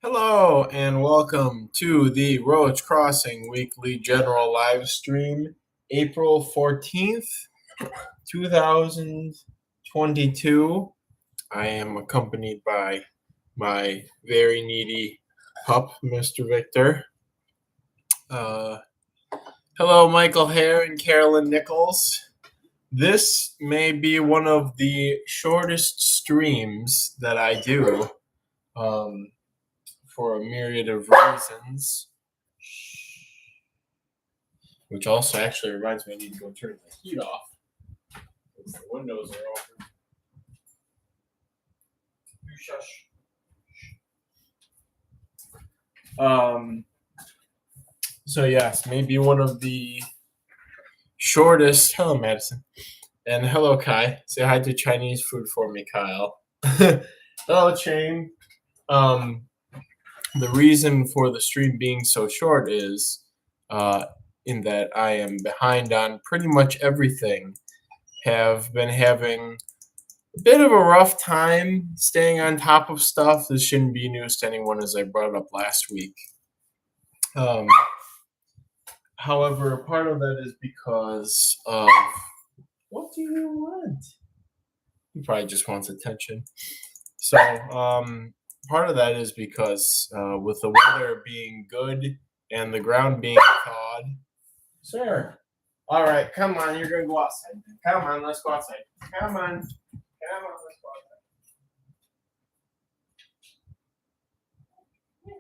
Hello and welcome to the Roach Crossing Weekly General Live Stream, April 14th, 2022. I am accompanied by my very needy pup, Mr. Victor. Hello, Michael Hare and Carolyn Nichols. This may be one of the shortest streams that I do. For a myriad of reasons. Which also actually reminds me I need to go turn the heat off. Because the windows are open. You shush. So yes, maybe one of the shortest. Hello, Madison. And hello, Kai. Say hi to Chinese food for me, Kyle. Hello, Chain. The reason for the stream being so short is in that I am behind on pretty much everything. Have been having a bit of a rough time staying on top of stuff. This shouldn't be news to anyone, as I brought it up last week. However, part of that is because of what do you want? He probably just wants attention. So part of that is because with the weather being good and the ground being thawed. Sir. All right, come on. You're going to go outside. Come on, let's go outside. Come on. Come on, let's go outside.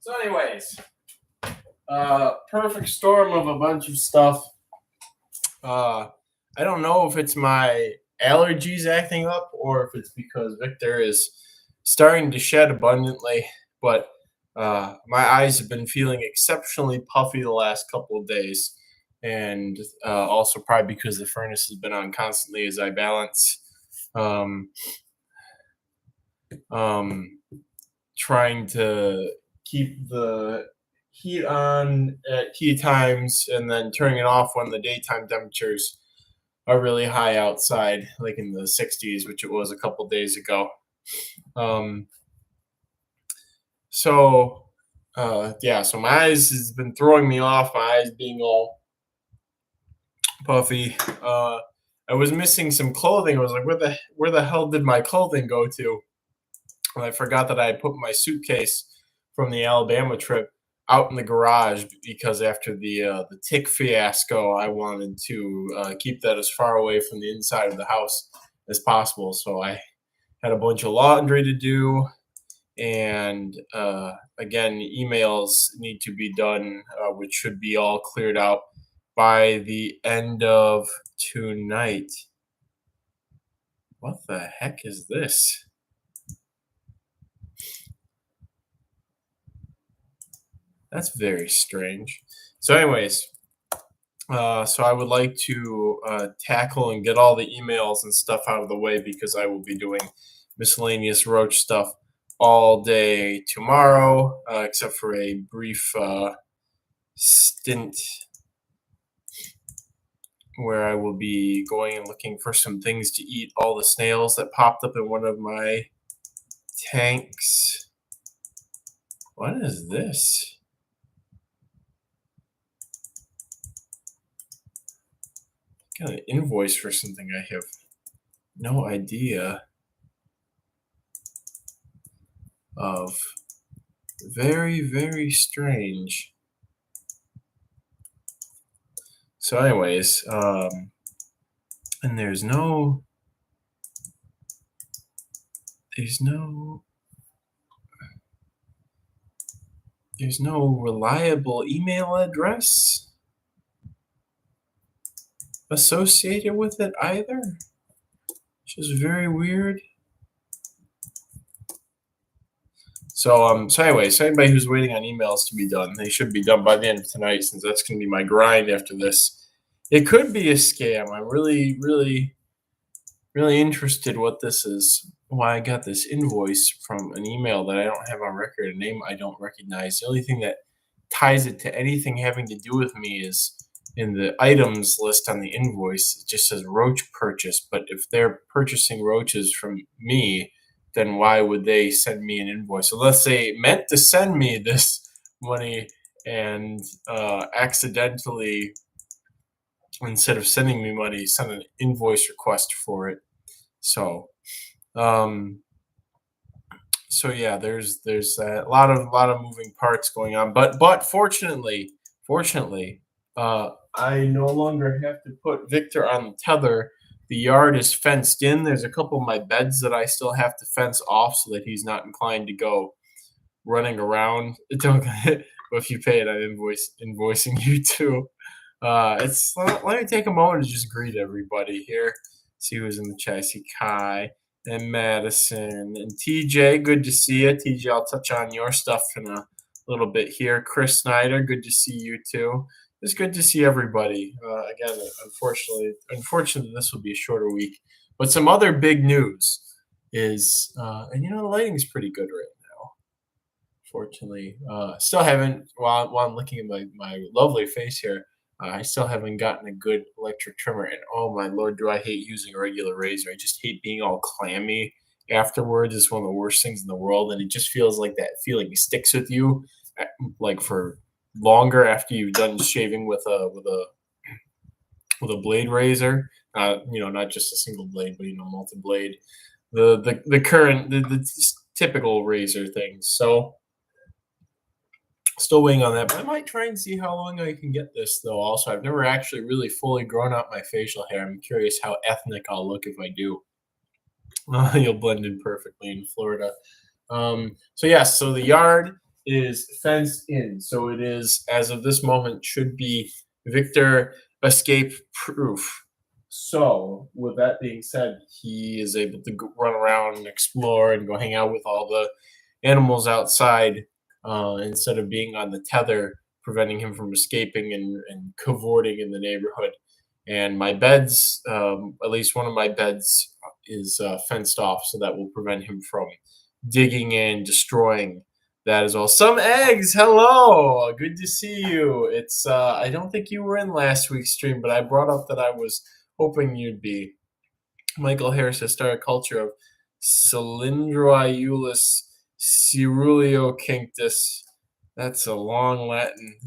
So anyways, perfect storm of a bunch of stuff. I don't know if it's my allergies acting up or if it's because Victor is starting to shed abundantly, but my eyes have been feeling exceptionally puffy the last couple of days, and also probably because the furnace has been on constantly as I balance trying to keep the heat on at key times and then turning it off when the daytime temperatures are really high outside, like in the 60s, which it was a couple days ago. So my eyes has been throwing me off, my eyes being all puffy. I was missing some clothing. I was like, where the hell did my clothing go to? And I forgot that I had put my suitcase from the Alabama trip out in the garage because after the tick fiasco, I wanted to keep that as far away from the inside of the house as possible. So I had a bunch of laundry to do, and again, emails need to be done, which should be all cleared out by the end of tonight. What the heck is this? That's very strange. So anyways, so I would like to tackle and get all the emails and stuff out of the way because I will be doing miscellaneous Roach stuff all day tomorrow, except for a brief stint where I will be going and looking for some things to eat all the snails that popped up in one of my tanks. What is this? Got an invoice for something I have no idea of. Very, very strange. So anyways, and there's no There's no reliable email address associated with it either, which is very weird. So anyway, so anybody who's waiting on emails to be done, they should be done by the end of tonight, since that's going to be my grind after this. It could be a scam. I'm really, really, really interested what this is. Why I got this invoice from an email that I don't have on record, a name I don't recognize. The only thing that ties it to anything having to do with me is in the items list on the invoice. It just says Roach purchase, but if they're purchasing roaches from me, then why would they send me an invoice? Unless they meant to send me this money and accidentally, instead of sending me money, send an invoice request for it. So yeah, there's a lot of moving parts going on, but fortunately, I no longer have to put Victor on the tether. The yard is fenced in. There's a couple of my beds that I still have to fence off so that he's not inclined to go running around. Don't, if you pay it, I'm invoicing you too. Let me take a moment to just greet everybody here. See who's in the chat. I see Kai and Madison and TJ. Good to see you, TJ. I'll touch on your stuff in a little bit here. Chris Snyder. Good to see you too. It's good to see everybody. Again, unfortunately, this will be a shorter week. But some other big news is, and the lighting's pretty good right now. Fortunately, still haven't. While I'm looking at my lovely face here, I still haven't gotten a good electric trimmer. And oh my lord, do I hate using a regular razor? I just hate being all clammy afterwards. It's one of the worst things in the world, and it just feels like that feeling sticks with you, like for longer after you've done shaving with a blade razor. Not just a single blade, but multi blade. The current the typical razor things. So still waiting on that, but I might try and see how long I can get this, though. Also, I've never actually really fully grown out my facial hair. I'm curious how ethnic I'll look if I do. You'll blend in perfectly in Florida. So the yard is fenced in. So it is, as of this moment, should be Victor escape proof. So with that being said, he is able to run around and explore and go hang out with all the animals outside, instead of being on the tether, preventing him from escaping and cavorting in the neighborhood. And my beds, at least one of my beds, is fenced off, so that will prevent him from digging in, destroying that as well. Some eggs, hello, good to see you. It's I don't think you were in last week's stream, but I brought up that I was hoping you'd be. Michael Harris has started a culture of Cylindroiulus ceruleocanctus. That's a long Latin.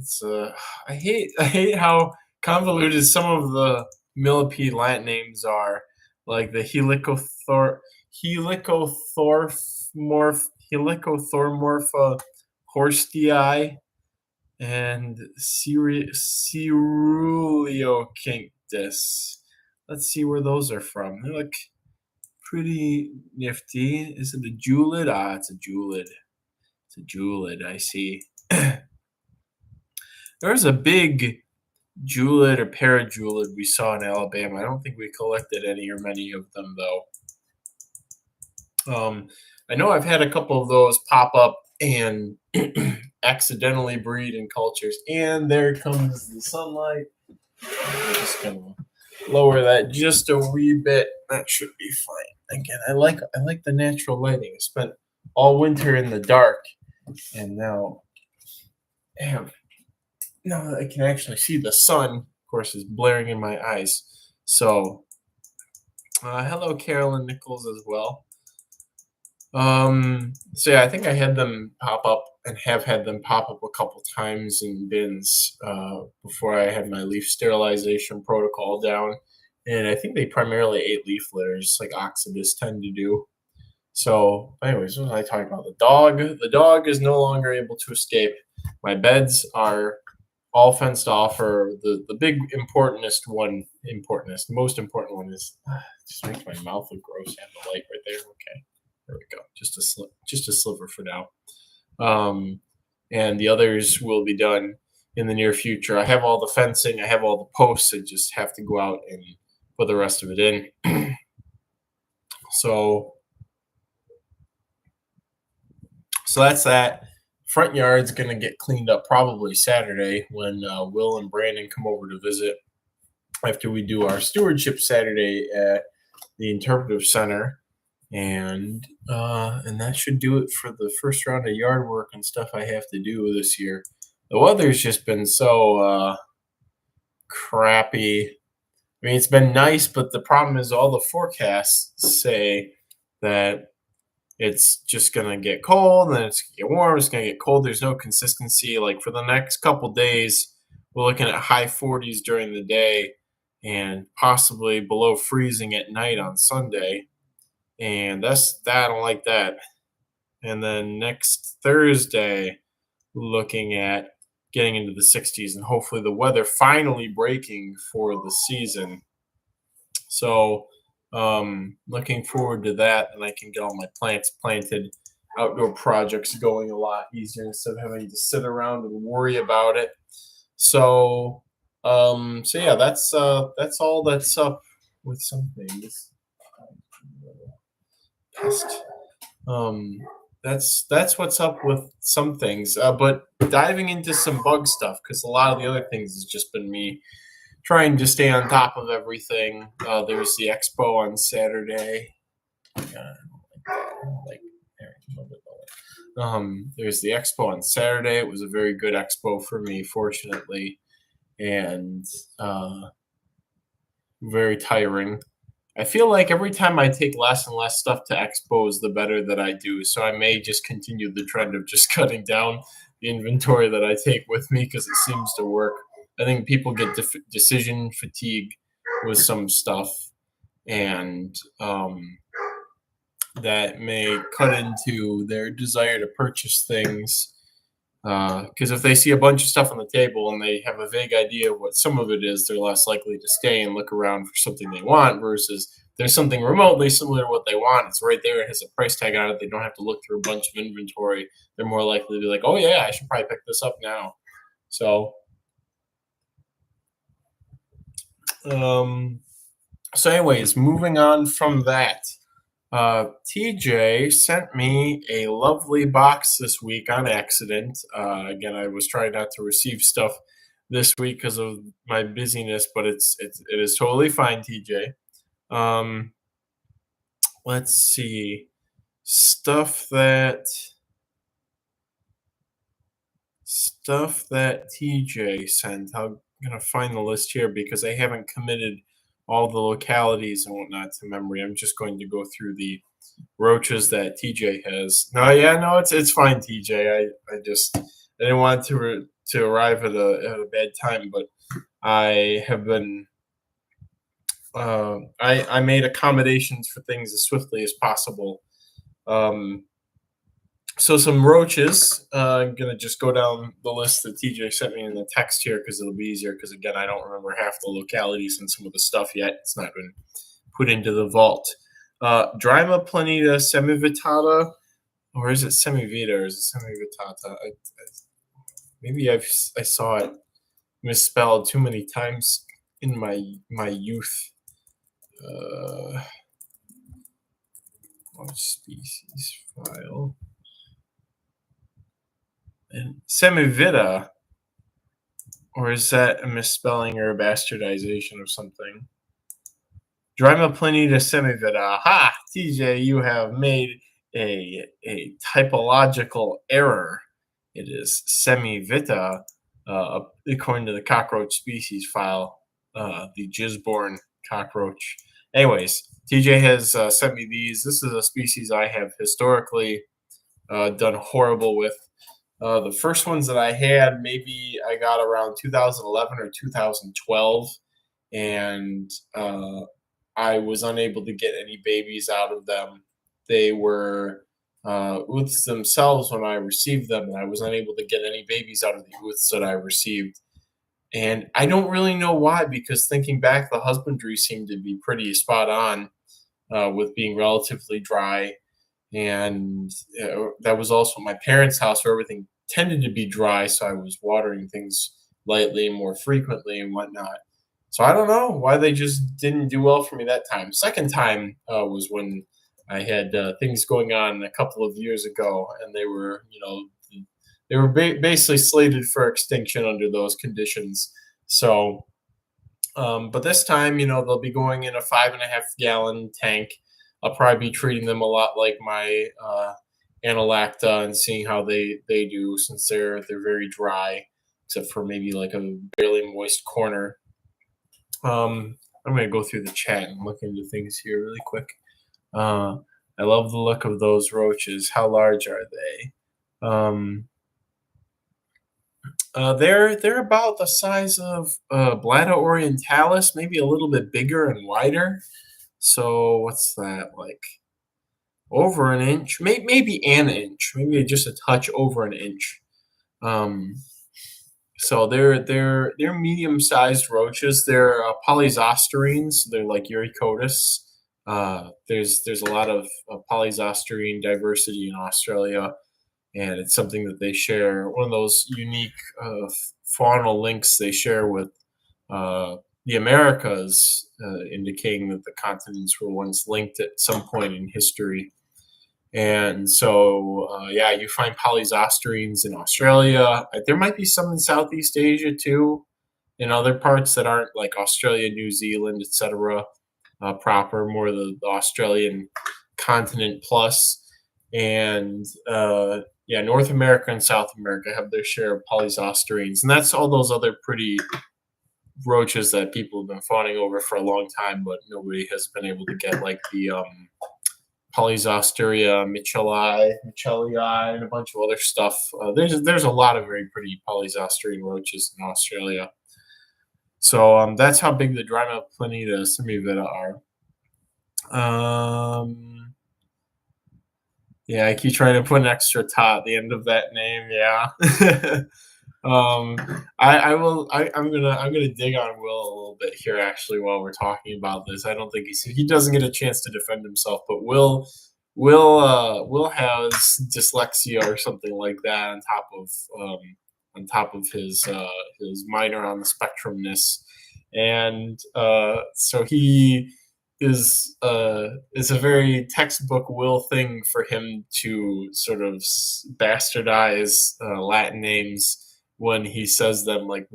I hate how convoluted some of the millipede Latin names are, like the Helicothormorpha horstii and ceruleocanctus. Let's see where those are from. They look pretty nifty. Is it a julid? It's a julid. It's a julid, I see. There's a big julid or parajulid we saw in Alabama. I don't think we collected any or many of them, though. I know I've had a couple of those pop up and accidentally breed in cultures. And there comes the sunlight. I'm just going to lower that just a wee bit. That should be fine. Again, I like the natural lighting. I spent all winter in the dark, and now I can actually see the sun. Of course, is blaring in my eyes. So, hello, Carolyn Nichols as well. So yeah, I think I had them pop up and have had them pop up a couple times in bins before I had my leaf sterilization protocol down. And I think they primarily ate leaf litters, like oxidus tend to do. So anyways, what was I talking about? The dog. The dog is no longer able to escape. My beds are all fenced off, or the big most important one is just makes my mouth look gross. I have the light right there. Okay. There we go. Just a sliver for now. and the others will be done in the near future. I have all the fencing, I have all the posts. I just have to go out and put the rest of it in. So that's that. Front yard's gonna get cleaned up probably Saturday when Will and Brandon come over to visit after we do our stewardship Saturday at the interpretive center, and that should do it for the first round of yard work and stuff I have to do this year. The weather's just been so crappy. I mean, it's been nice, but the problem is all the forecasts say that it's just gonna get cold, and then it's gonna get warm. It's gonna get cold. There's no consistency. Like for the next couple days, we're looking at high 40s during the day, and possibly below freezing at night on Sunday. And I don't like that. And then next Thursday, looking at getting into the 60s, and hopefully the weather finally breaking for the season. So looking forward to that, and I can get all my plants planted, outdoor projects going a lot easier instead of having to sit around and worry about it. So yeah, that's all that's up with some things. Pest. Um, that's what's up with some things. But diving into some bug stuff, because a lot of the other things has just been me trying to stay on top of everything. There's the expo on Saturday. There's the expo on Saturday. It was a very good expo for me, fortunately, and very tiring. I feel like every time I take less and less stuff to expos, the better that I do. So I may just continue the trend of just cutting down the inventory that I take with me because it seems to work. I think people get decision fatigue with some stuff, and that may cut into their desire to purchase things. Because if they see a bunch of stuff on the table and they have a vague idea of what some of it is, they're less likely to stay and look around for something they want, versus there's something remotely similar to what they want. It's right there. It has a price tag on it. They don't have to look through a bunch of inventory. They're more likely to be like, oh, yeah, I should probably pick this up now. So, anyways, moving on from that. TJ sent me a lovely box this week on accident. Again, I was trying not to receive stuff this week because of my busyness, but it is totally fine, TJ. Let's see. Stuff that TJ sent. I'm gonna find the list here because I haven't committed all the localities and whatnot to memory. I'm just going to go through the roaches that TJ has. No, it's fine, TJ. I didn't want to arrive at a bad time, but I have been I made accommodations for things as swiftly as possible. So some roaches. I'm gonna just go down the list that TJ sent me in the text here because it'll be easier. Because again, I don't remember half the localities and some of the stuff yet. It's not been put into the vault. Dryma planita semivitata, or is it semivita, or is it semivitata? Maybe I saw it misspelled too many times in my youth. Species file. And semivita, or is that a misspelling or a bastardization of something? Dryma planita semivita. Ha! TJ, you have made a typological error. It is semivita, according to the cockroach species file, the Gisborne cockroach. Anyways, TJ has sent me these. This is a species I have historically done horrible with. The first ones that I had, maybe I got around 2011 or 2012, and I was unable to get any babies out of them. They were ooths themselves when I received them, and I was unable to get any babies out of the ooths that I received. And I don't really know why, because thinking back, the husbandry seemed to be pretty spot on with being relatively dry. And that was also my parents' house, where everything tended to be dry, so I was watering things lightly and more frequently and whatnot. So I don't know why they just didn't do well for me that time. Second time was when I had things going on a couple of years ago, and they were, basically slated for extinction under those conditions. So, but this time, they'll be going in a 5.5 gallon tank. I'll probably be treating them a lot like my Analacta and seeing how they do, since they're very dry, except for maybe like a barely moist corner. I'm gonna go through the chat and look into things here really quick. I love the look of those roaches. How large are they? They're about the size of Blatta orientalis, maybe a little bit bigger and wider. So what's that, like over an inch? Maybe an inch, maybe just a touch over an inch. So they're medium-sized roaches. They're polyzosterines. They're like Eurycotis. There's a lot of polyzosterine diversity in Australia, and it's something that they share. One of those unique faunal links they share with the Americas, indicating that the continents were once linked at some point in history. And so, you find polyzosterines in Australia. There might be some in Southeast Asia too, in other parts that aren't like Australia, New Zealand, etc. Proper, more the Australian continent plus. And North America and South America have their share of polyzosterines, and that's all those other pretty roaches that people have been fawning over for a long time, but nobody has been able to get, like the Polyzosteria michelii, and a bunch of other stuff. There's a lot of very pretty polyzosterine roaches in Australia. So that's how big the dry mouth Plinidae semivita are. I keep trying to put an extra ta at the end of that name. Yeah. I'm gonna dig on Will a little bit here, actually, while we're talking about this. I don't think he doesn't get a chance to defend himself, but Will has dyslexia or something like that on top of his minor on the spectrumness, and so he is a very textbook Will thing for him to sort of bastardize Latin names when he says them. Like,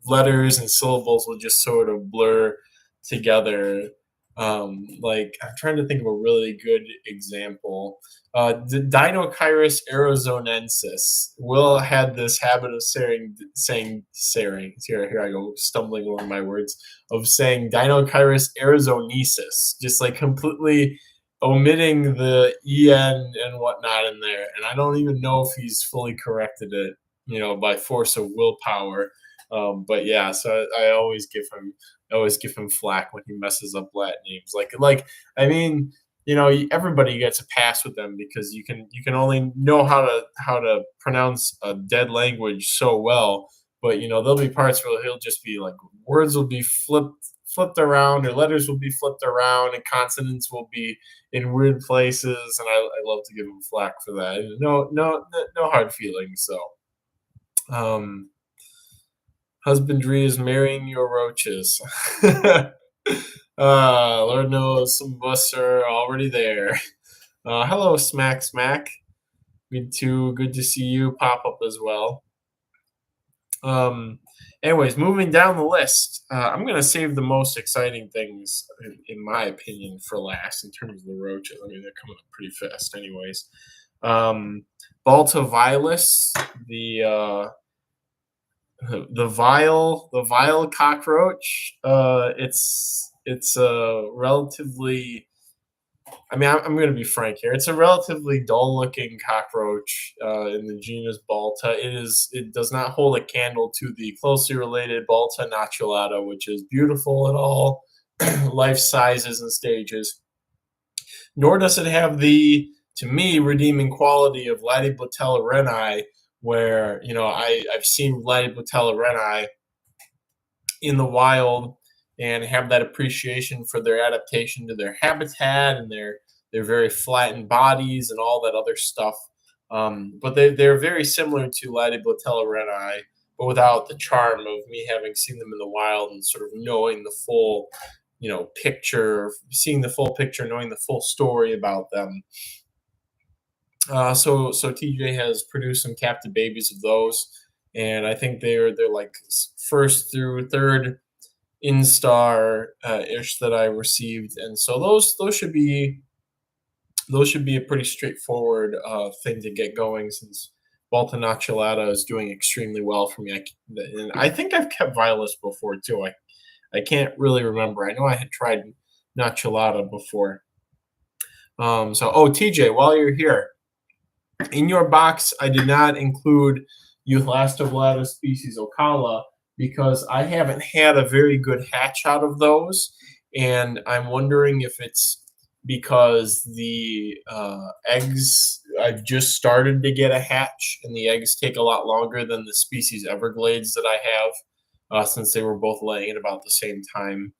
letters and syllables will just sort of blur together. Like, I'm trying to think of a really good example. The Dinocyrus arizonensis. Will had this habit of saying here I go stumbling over my words, of saying Dinocyrus arizonesis, just like completely omitting the en and whatnot in there, and I don't even know if he's fully corrected it, by force of willpower. But yeah, so I always give him flack when he messes up Latin names. Like I mean, everybody gets a pass with them because you can only know how to pronounce a dead language so well. But there'll be parts where he'll just be like, words will be flipped around, or letters will be flipped around, and consonants will be in weird places, and I love to give him flack for that. No hard feelings. So, husbandry is marrying your roaches. Lord knows some of us are already there. Hello, Smack. Good to see you pop up as well. Anyways, moving down the list, I'm going to save the most exciting things, in my opinion, for last in terms of the roaches. I mean, they're coming up pretty fast anyways. Baltovilus, the vile cockroach. It's a relatively, I mean, I'm going to be frank here. It's a relatively dull-looking cockroach in the genus Balta. It does not hold a candle to the closely related Balta notulata, which is beautiful at all life sizes and stages. Nor does it have the, to me, redeeming quality of Latibotella renai, where I've seen Latibotella renai in the wild and have that appreciation for their adaptation to their habitat and their very flattened bodies and all that other stuff. But they're very similar to Latiblatella reni, but without the charm of me having seen them in the wild and sort of knowing the full, picture, seeing the full picture, knowing the full story about them. So TJ has produced some captive babies of those, and I think they're like first through third instar ish that I received, and so those should be a pretty straightforward thing to get going since Balta Nocciolata is doing extremely well for me. And I think I've kept Violas before too. I can't really remember. I know I had tried Nocciolata before. TJ, while you're here, in your box, I did not include Euthlastoblata species Ocala because I haven't had a very good hatch out of those, and I'm wondering if it's because the eggs, I've just started to get a hatch, and the eggs take a lot longer than the species Everglades that I have, since they were both laying at about the same time,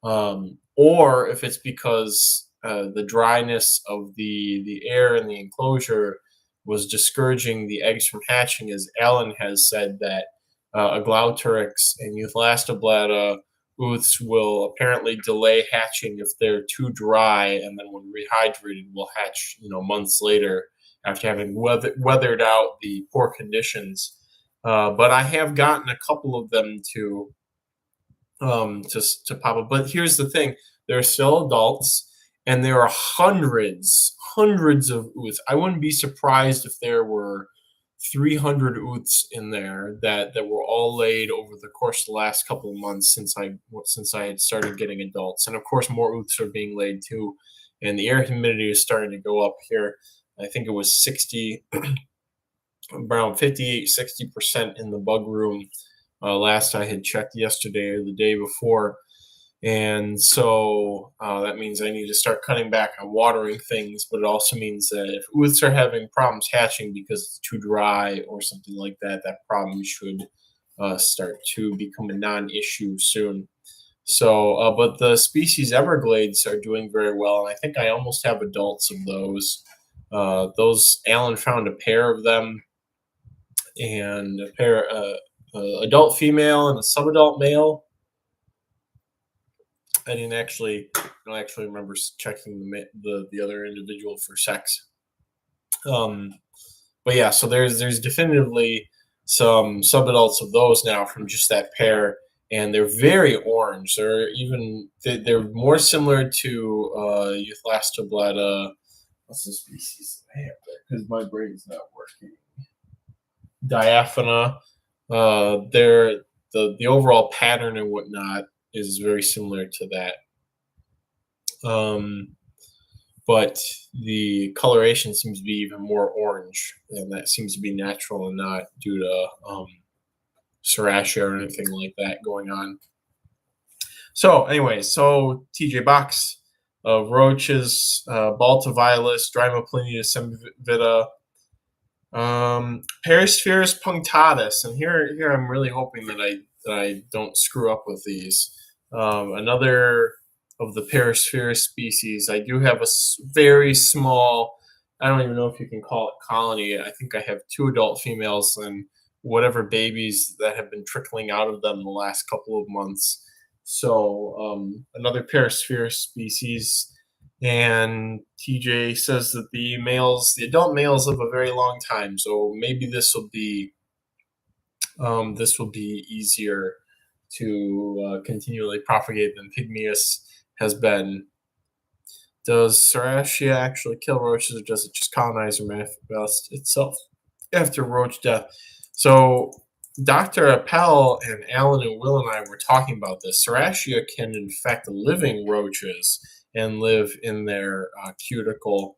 or if it's because the dryness of the air in the enclosure was discouraging the eggs from hatching, as Alan has said that Aglauterix and Euthlastoblata ooths will apparently delay hatching if they're too dry, and then when rehydrated will hatch, months later after having weathered out the poor conditions. But I have gotten a couple of them to pop up. But here's the thing: they're still adults, and there are hundreds of ooths. I wouldn't be surprised if there were 300 ooths in there that were all laid over the course of the last couple of months since I had started getting adults. And of course, more ooths are being laid too, and the air humidity is starting to go up here. I think it was 60, around 58-60% in the bug room last I had checked yesterday or the day before. And so that means I need to start cutting back on watering things, but it also means that if ooths are having problems hatching because it's too dry or something like that, that problem should start to become a non-issue soon. So, but the species Everglades are doing very well, and I think I almost have adults of those. Alan found a pair of them, and a pair, adult female and a subadult male. I don't actually remember checking the other individual for sex. But yeah, so there's definitively some subadults of those now from just that pair, and they're very orange. They're more similar to Euthlastoblata. What's the species I have there? Because my brain's not working. Diaphana. The overall pattern and whatnot is very similar to that. But the coloration seems to be even more orange, and that seems to be natural and not due to serratia or anything like that going on. So anyway, TJ box of roaches, Balta violus, Drymoplenia semivita, Perispherus punctatus, and here I'm really hoping that I don't screw up with these. Another of the Perispherus species. I do have a very small, I don't even know if you can call it colony. I think I have 2 adult females and whatever babies that have been trickling out of them the last couple of months. So another Perispherus species. And TJ says that the adult males live a very long time. So maybe this will be easier to continually propagate than Pygmaeus has been. Does Serratia actually kill roaches, or does it just colonize or manifest itself after roach death? So Dr. Appel and Alan and Will and I were talking about this. Serratia can infect living roaches and live in their cuticle.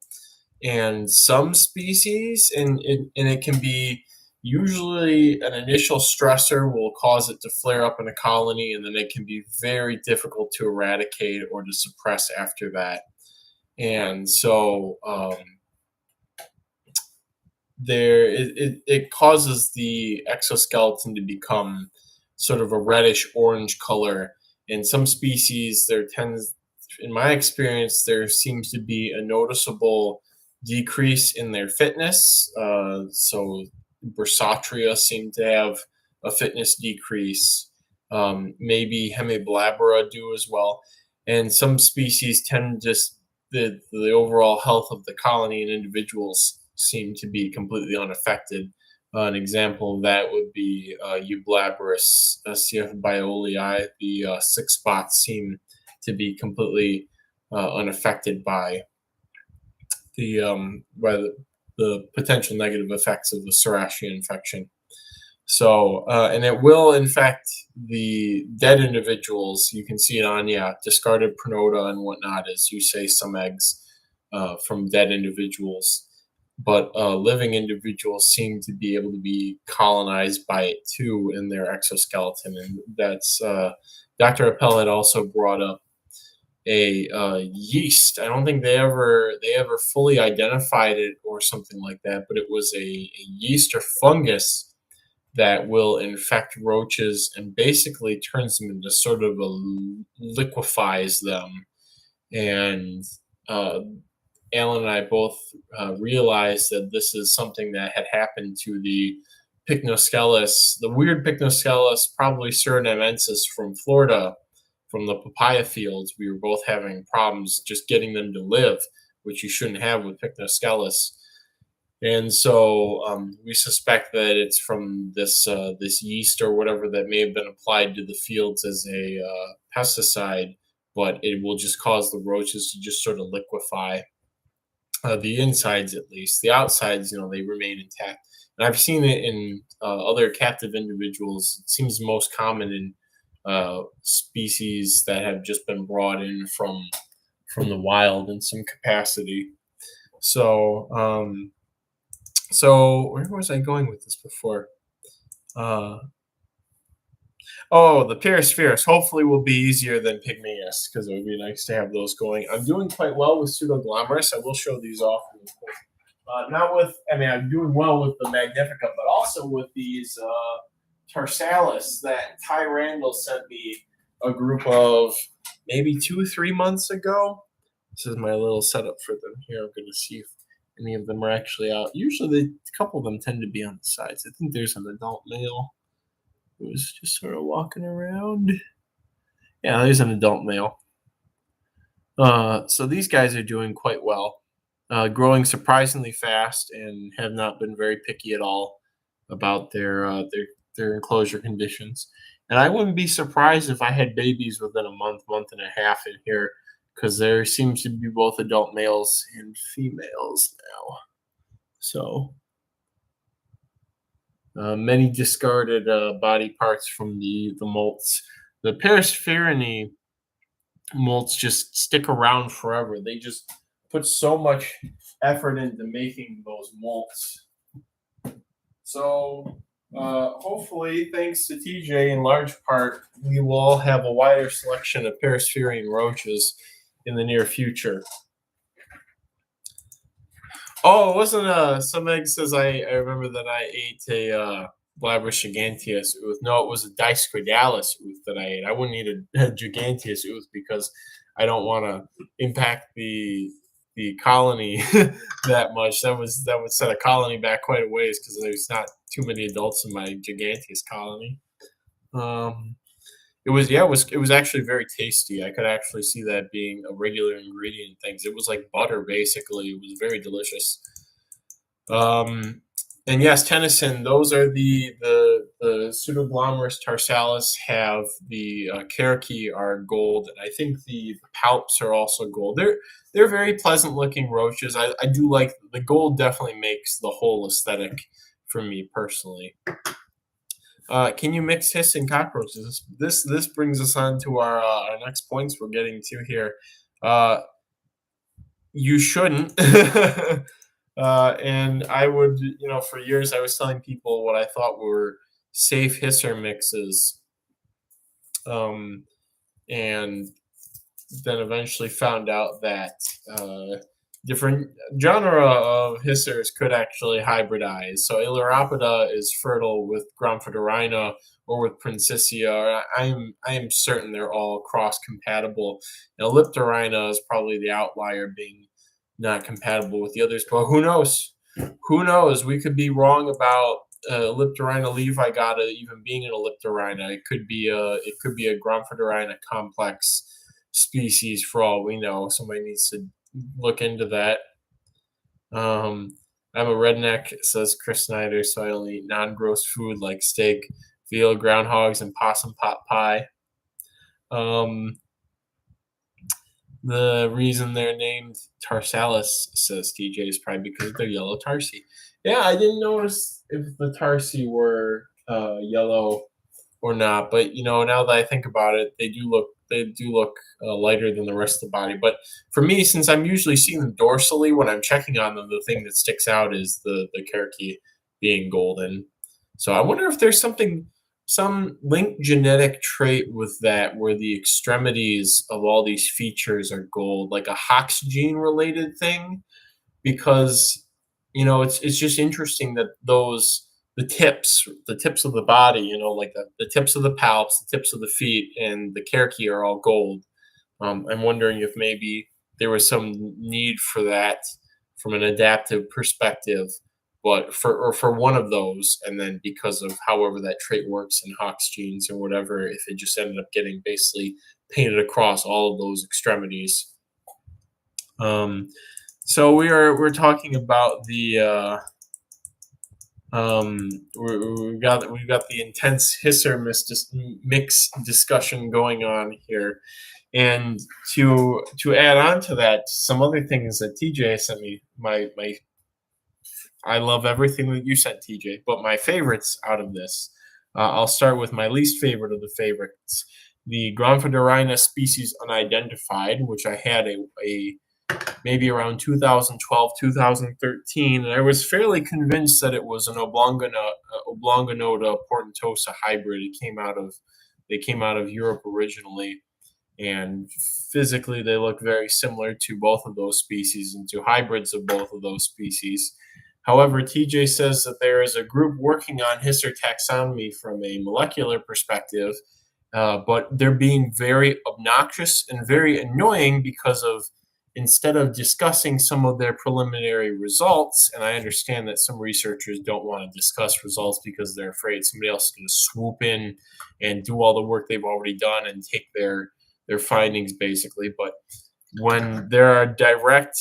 And some species, and it can be usually an initial stressor will cause it to flare up in a colony, and then it can be very difficult to eradicate or to suppress after that. And so it causes the exoskeleton to become sort of a reddish orange color. In some species, in my experience, there seems to be a noticeable decrease in their fitness. So Bursatria seem to have a fitness decrease. Maybe Hemiblabra do as well. And some species tend just the overall health of the colony and individuals seem to be completely unaffected. An example of that would be Eublabrus CF biolii. The 6 spots seem to be completely unaffected by the potential negative effects of the Serratia infection. So, and it will infect the dead individuals. You can see it on, discarded pronota and whatnot, as you say, some eggs from dead individuals. But living individuals seem to be able to be colonized by it too in their exoskeleton. And that's, Dr. Appel had also brought up a yeast. I don't think they ever fully identified it or something like that, but it was a yeast or fungus that will infect roaches and basically turns them into sort of liquefies them. And Alan and I both realized that this is something that had happened to the Pycnoscelis, the weird Pycnoscelis, probably surinamensis from Florida, from the papaya fields. We were both having problems just getting them to live, which you shouldn't have with Pycnoscelis. And so we suspect that it's from this yeast or whatever that may have been applied to the fields as a pesticide, but it will just cause the roaches to just sort of liquefy. The insides, at least. The outsides, they remain intact. And I've seen it in other captive individuals. It seems most common in species that have just been brought in from the wild in some capacity. So where was I going with this before? The Pyrospherus hopefully will be easier than Pygmaeus, because it would be nice to have those going. I'm doing quite well with Pseudoglomerus. I will show these off. I'm doing well with the Magnifica, but also with these Tarsalis that Ty Randall sent me a group of maybe 2-3 months ago. This is my little setup for them here. I'm going to see if any of them are actually out. Usually, a couple of them tend to be on the sides. I think there's an adult male who's just sort of walking around. Yeah, there's an adult male. So these guys are doing quite well, growing surprisingly fast, and have not been very picky at all about their enclosure conditions. And I wouldn't be surprised if I had babies within a month and a half in here, because there seems to be both adult males and females now. So many discarded body parts from the molts. The Perispherinae molts just stick around forever. They just put so much effort into making those molts. So hopefully, thanks to TJ, in large part, we will have a wider selection of Perispherine roaches in the near future. Oh, it wasn't some egg says I remember that I ate a Glabrus giganteus ooth. No, it was a Discoidalis ooth that I ate. I wouldn't eat a giganteus ooth because I don't want to impact the colony that much. That would set a colony back quite a ways, because there's not too many adults in my giganteus colony. It was actually very tasty. I could actually see that being a regular ingredient in things. It was like butter, basically. It was very delicious. And yes, Tennyson, those are the Pseudoglomerus tarsalis have the caraci are gold, and I think the palps are also gold. They're very pleasant looking roaches. I do like the gold. Definitely makes the whole aesthetic for me personally. Can you mix hiss and cockroaches? This brings us on to our next points we're getting to here. You shouldn't. And I would, for years I was telling people what I thought were safe hisser mixes. And then eventually found out that different genre of hissers could actually hybridize. So Ailuropida is fertile with Gramphidorina or with Princessia. I am certain they're all cross compatible. Now, Leptorina is probably the outlier, being not compatible with the others. But who knows? Who knows? We could be wrong about Leptorhina levi-gata even being an Leptorhina. It could be a Gromphidorhina complex species for all we know. Somebody needs to look into that. I'm a redneck, says Chris Snyder, so I only eat non-gross food like steak, veal, groundhogs, and possum pot pie. The reason they're named Tarsalis, says TJ, is probably because they're yellow tarsi. Yeah, I didn't notice if the tarsi were yellow or not, but now that I think about it, they do look lighter than the rest of the body. But for me, since I'm usually seeing them dorsally when I'm checking on them, the thing that sticks out is the Cherokee being golden. So I wonder if there's some linked genetic trait with that where the extremities of all these features are gold, like a Hox gene related thing, because it's just interesting that the tips of the body, like the tips of the palps, the tips of the feet, and the Cherokee are all gold. I'm wondering if maybe there was some need for that from an adaptive perspective, but for one of those, and then because of however that trait works in Hox genes or whatever, if it just ended up getting basically painted across all of those extremities. So we're talking about the we've got the intense hisser mix discussion going on here, and to add on to that, some other things that TJ sent me. I love everything that you sent, TJ, but my favorites out of this, I'll start with my least favorite of the favorites, the Gromphidorhina species unidentified, which I had a maybe around 2012, 2013, and I was fairly convinced that it was an Oblonganoda portentosa hybrid. They came out of Europe originally, and physically they look very similar to both of those species and to hybrids of both of those species. However, TJ says that there is a group working on hisser taxonomy from a molecular perspective, but they're being very obnoxious and very annoying because of, instead of discussing some of their preliminary results, and I understand that some researchers don't want to discuss results because they're afraid somebody else is going to swoop in and do all the work they've already done and take their findings, basically. But when there are direct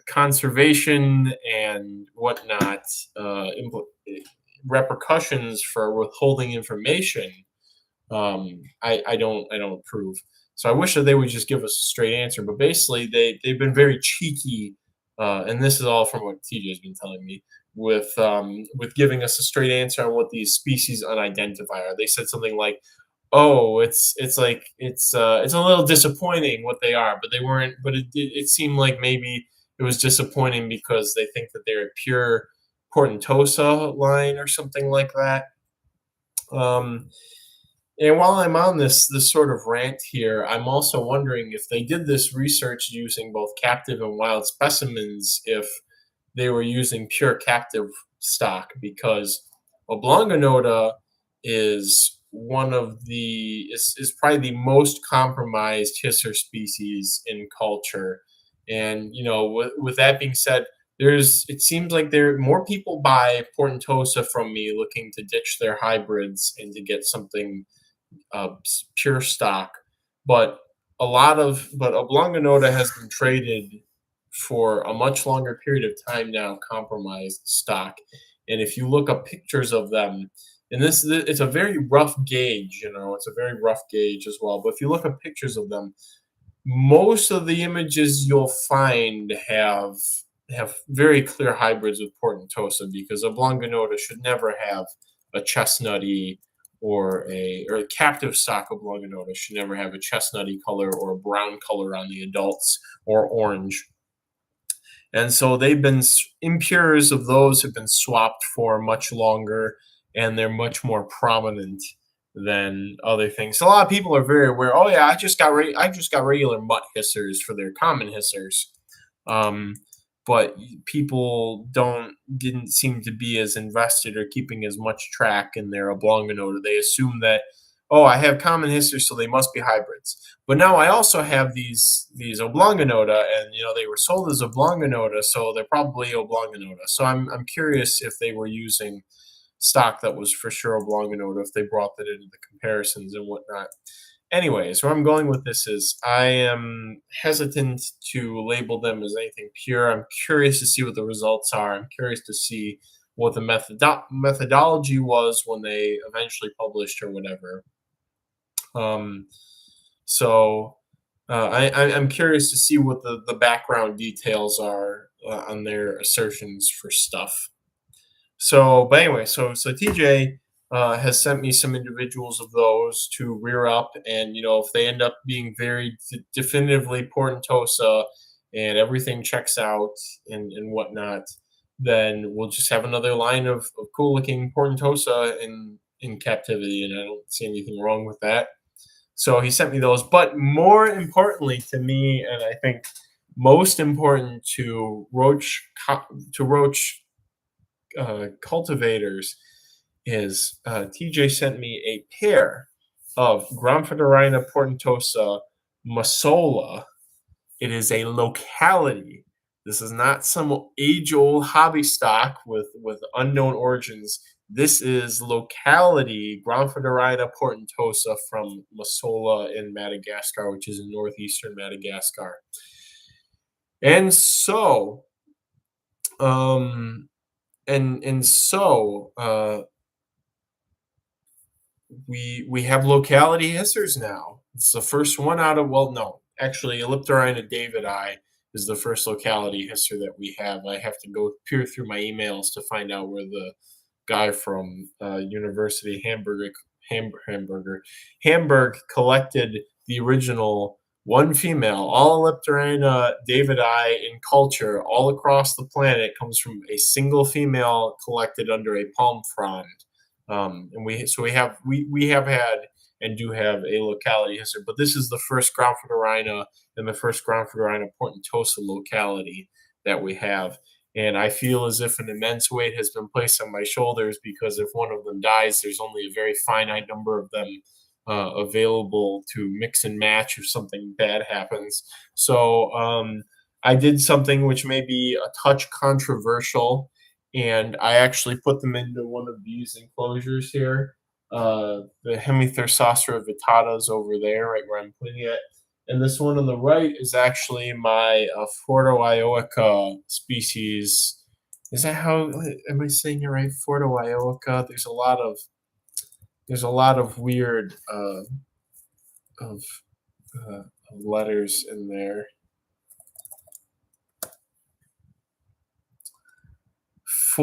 conservation and whatnot repercussions for withholding information, I don't approve. So I wish that they would just give us a straight answer. But basically, they've been very cheeky, and this is all from what TJ's been telling me, with giving us a straight answer on what these species unidentified are. They said something like, "Oh, it's a little disappointing what they are," but they weren't. But it seemed like maybe it was disappointing because they think that they're a pure portentosa line or something like that. And while I'm on this sort of rant here, I'm also wondering if they did this research using both captive and wild specimens, if they were using pure captive stock, because Oblonganoda is is probably the most compromised hisser species in culture. And with that being said, it seems like more people buy portentosa from me looking to ditch their hybrids and to get something pure stock, but Oblonganoda has been traded for a much longer period of time now, compromised stock. And if you look up pictures of them, and it's a very rough gauge, it's a very rough gauge as well. But if you look up pictures of them, most of the images you'll find have very clear hybrids with portentosa, because Oblonganoda should never have a chestnutty or a captive stock Oblonganoda should never have a chestnutty color or a brown color on the adults, or orange. And so impures of those have been swapped for much longer, and they're much more prominent than other things. So a lot of people are very aware. Oh yeah, I just got regular mutt hissers for their common hissers. But people didn't seem to be as invested or keeping as much track in their Oblonganoda. They assume that oh, I have common history, so they must be hybrids. But now I also have these oblongonota, and they were sold as oblongonota, so they're probably oblongonota. So I'm curious if they were using stock that was for sure oblongonota, if they brought that into the comparisons and whatnot. Anyways, where I'm going with this is I am hesitant to label them as anything pure. I'm curious to see what the results are. I'm curious to see what the methodology was when they eventually published or whatever. Um, I'm curious to see what the background details are on their assertions for stuff. But anyway, so TJ has sent me some individuals of those to rear up, and if they end up being very definitively portentosa and everything checks out and whatnot, then we'll just have another line of cool looking portentosa in captivity, and I don't see anything wrong with that. So he sent me those, but more importantly to me, and I think most important to Roach cultivators is TJ sent me a pair of Granfidorina portentosa Masola. It is a locality. This is not some age-old hobby stock with unknown origins. This is locality Granfidorina portentosa from Masola in Madagascar, which is in northeastern Madagascar. And so, we have locality hissers now. It's the first one out of, well, no, actually, Elliptorina davidi is the first locality hisser that we have. I have to go peer through my emails to find out where the guy from University Hamburg collected the original one female. All Elliptorina davidi in culture all across the planet comes from a single female collected under a palm frond. And we have had and do have a locality hisser, but this is the first Granfidorina and the first Granfidorina portentosa locality that we have. And I feel as if an immense weight has been placed on my shoulders, because if one of them dies, there's only a very finite number of them available to mix and match if something bad happens. So I did something which may be a touch controversial, and I actually put them into one of these enclosures here. The Hemithorsostra vittata is over there, right where I'm putting it. And this one on the right is actually my Forto-ioica species. Is that how, am I saying it right? Forto-ioica. There's a lot of weird of letters in there.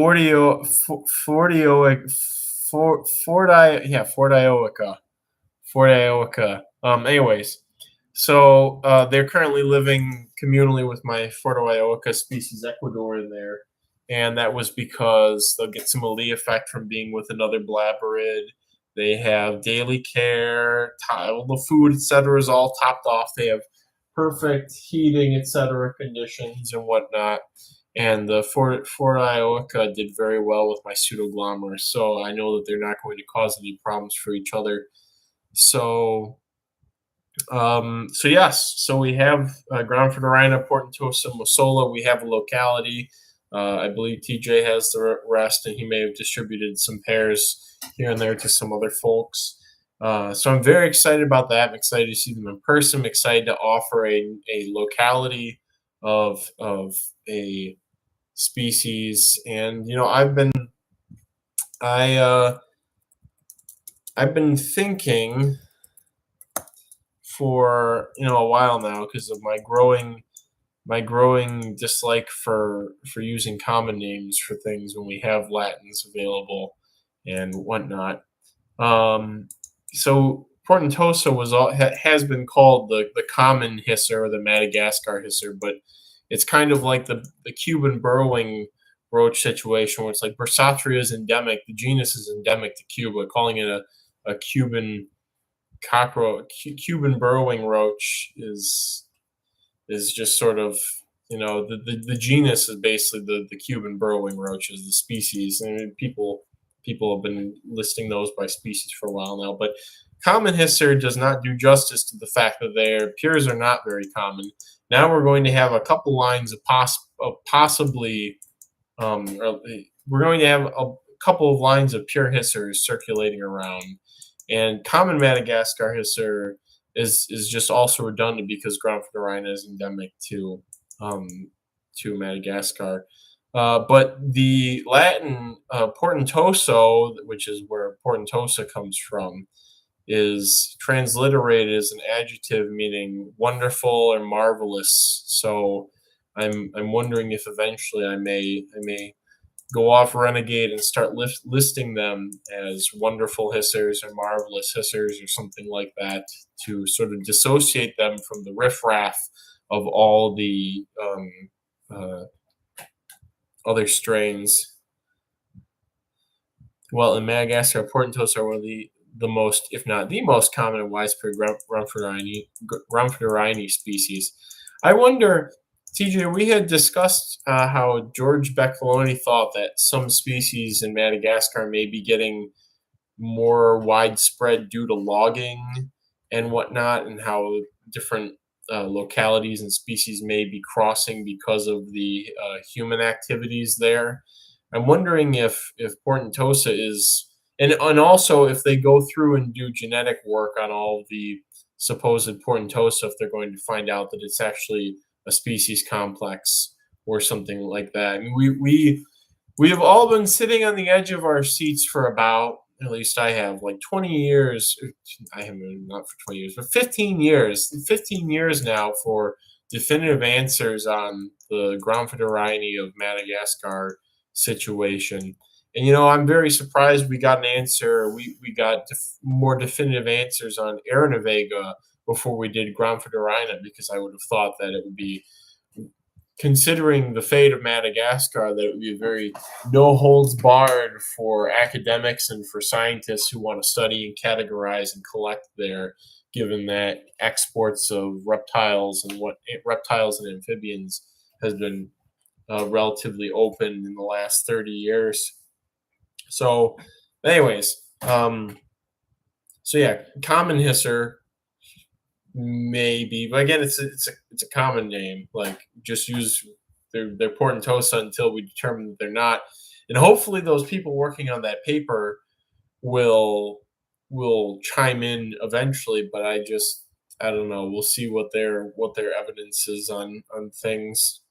Fortioica. Anyways, so they're currently living communally with my Forto-ioica species Ecuador in there, and that was because they'll get some allele effect from being with another blabberid. They have daily care, all the food, etc., is all topped off. They have perfect heating, etc., conditions and whatnot. And the Forto-ioica did very well with my pseudoglomerus, so I know that they're not going to cause any problems for each other. So yes, so we have Granfidorina portentosa Masola. We have a locality. I believe TJ has the rest, and he may have distributed some pairs here and there to some other folks. So I'm very excited about that. I'm excited to see them in person. I'm excited to offer a locality of a species, and I've been thinking for a while now, because of my growing dislike for using common names for things when we have Latins available and whatnot. So portentosa has been called the common hisser or the Madagascar hisser, but it's kind of like the Cuban burrowing roach situation, where it's like Bersatria is endemic, the genus is endemic to Cuba. Calling it a Cuban Cuban burrowing roach is just sort of, the genus is basically the Cuban burrowing roach is the species. I mean, people have been listing those by species for a while now, but common hisser does not do justice to the fact that their peers are not very common. Now we're going to have a couple lines of possibly, we're going to have a couple of lines of pure hissers circulating around, and common Madagascar hisser is just also redundant because Groundflorina is endemic to Madagascar. But the Latin portentoso, which is where portentosa comes from, is transliterated as an adjective meaning wonderful or marvelous. So I'm wondering if eventually I may go off renegade and start listing them as wonderful hissers or marvelous hissers or something like that to sort of dissociate them from the riffraff of all the uh, other strains. Well, in Madagascar, portentosa are one of the most, if not the most common and widespread Grumpfdorini species. I wonder, TJ, we had discussed how George Beccoloni thought that some species in Madagascar may be getting more widespread due to logging and whatnot, and how different localities and species may be crossing because of the human activities there. I'm wondering if portentosa is, and also if they go through and do genetic work on all of the supposed portentosa, if they're going to find out that it's actually a species complex or something like that. I mean, we have all been sitting on the edge of our seats for about, at least I have, like 20 years. I haven't, not for 20 years, but 15 years now for definitive answers on the Groundflorina of Madagascar situation. And I'm very surprised we got an answer. We got more definitive answers on Aranavega before we did Groundflorina, because I would have thought that it would be, considering the fate of Madagascar, that it would be a very no holds barred for academics and for scientists who want to study and categorize and collect there, given that exports of reptiles and amphibians has been relatively open in the last 30 years. So, anyways, so yeah, common hisser maybe, but again, it's a common name. Like, just use their portentosa until we determine that they're not, and hopefully those people working on that paper will chime in eventually. But I don't know. We'll see what their evidence is on things.